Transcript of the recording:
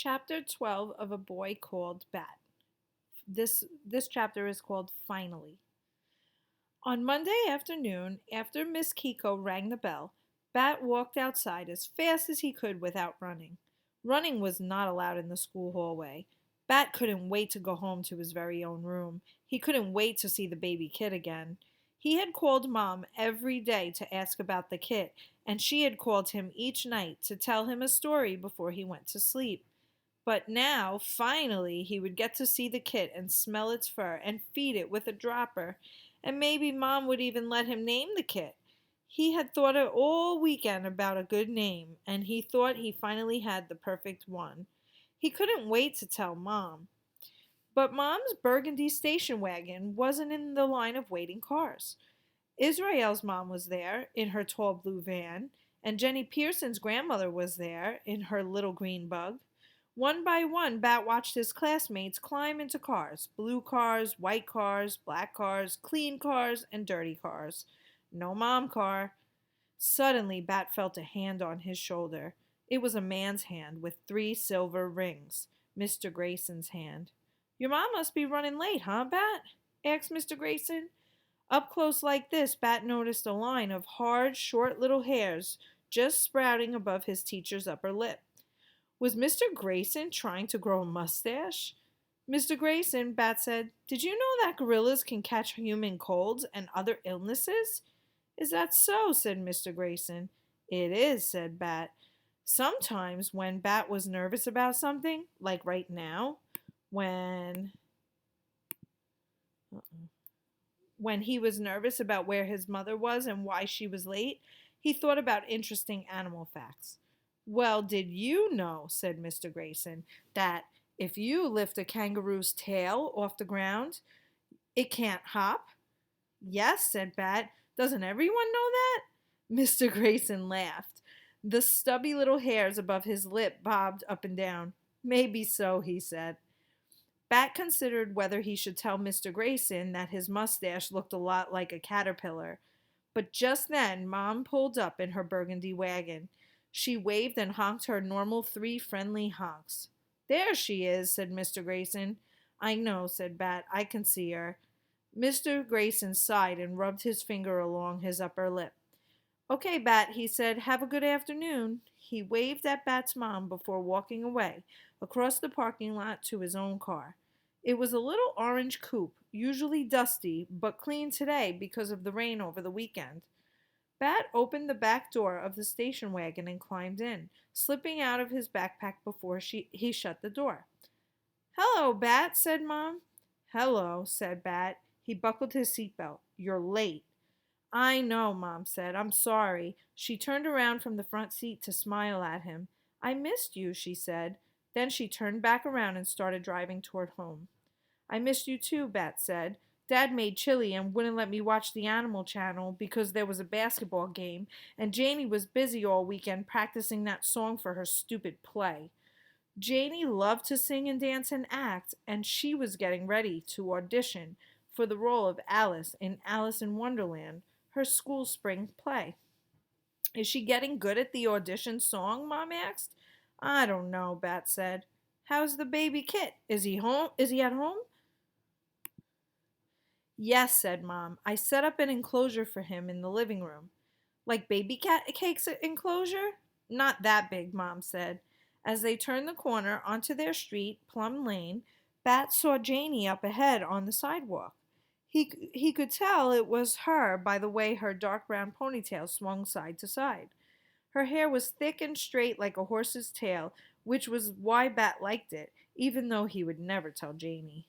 Chapter 12 of A Boy Called Bat. This chapter is called Finally. On Monday afternoon, after Miss Kiko rang the bell, Bat walked outside as fast as he could without running. Running was not allowed in the school hallway. Bat couldn't wait to go home to his very own room. He couldn't wait to see the baby kit again. He had called Mom every day to ask about the kit, and she had called him each night to tell him a story before he went to sleep. But now, finally, he would get to see the kit and smell its fur and feed it with a dropper, and maybe Mom would even let him name the kit. He had thought all weekend about a good name, and he thought he finally had the perfect one. He couldn't wait to tell Mom. But Mom's burgundy station wagon wasn't in the line of waiting cars. Israel's mom was there in her tall blue van, and Jenny Pearson's grandmother was there in her little green bug. One by one, Bat watched his classmates climb into cars: blue cars, white cars, black cars, clean cars, and dirty cars. No mom car. Suddenly, Bat felt a hand on his shoulder. It was a man's hand with 3 silver rings. Mr. Grayson's hand. "Your mom must be running late, huh, Bat?" asked Mr. Grayson. Up close like this, Bat noticed a line of hard, short little hairs just sprouting above his teacher's upper lip. Was Mr. Grayson trying to grow a mustache? "Mr. Grayson," Bat said, "did you know that gorillas can catch human colds and other illnesses?" "Is that so?" said Mr. Grayson. "It is," said Bat. Sometimes when Bat was nervous about something, like right now, when when he was nervous about where his mother was and why she was late, he thought about interesting animal facts. "Well, did you know," said Mr. Grayson, "that if you lift a kangaroo's tail off the ground, it can't hop?" "Yes," said Bat. "Doesn't everyone know that?" Mr. Grayson laughed. The stubby little hairs above his lip bobbed up and down. "Maybe so," he said. Bat considered whether he should tell Mr. Grayson that his mustache looked a lot like a caterpillar. But just then, Mom pulled up in her burgundy wagon. She waved and honked her normal 3 friendly honks. "There she is," said Mr. Grayson. "I know," said Bat. "I can see her." Mr. Grayson sighed and rubbed his finger along his upper lip. "Okay, Bat," he said. "Have a good afternoon." He waved at Bat's mom before walking away across the parking lot to his own car. It was a little orange coupe, usually dusty, but clean today because of the rain over the weekend. Bat opened the back door of the station wagon and climbed in, slipping out of his backpack before he shut the door. "Hello, Bat," said Mom. "Hello," said Bat. He buckled his seatbelt. "You're late." "I know," Mom said. "I'm sorry." She turned around from the front seat to smile at him. "I missed you," she said. Then she turned back around and started driving toward home. "I missed you too," Bat said. "Dad made chili and wouldn't let me watch the Animal Channel because there was a basketball game, and Janie was busy all weekend practicing that song for her stupid play." Janie loved to sing and dance and act, and she was getting ready to audition for the role of Alice in Alice in Wonderland, her school spring play. "Is she getting good at the audition song?" Mom asked. "I don't know," Bat said. "How's the baby kit? Is he home? Is he at home?" "Yes," said Mom. "I set up an enclosure for him in the living room." "Like baby cat cake's enclosure?" "Not that big," Mom said. As they turned the corner onto their street, Plum Lane, Bat saw Janie up ahead on the sidewalk. He could tell it was her by the way her dark brown ponytail swung side to side. Her hair was thick and straight like a horse's tail, which was why Bat liked it, even though he would never tell Janie.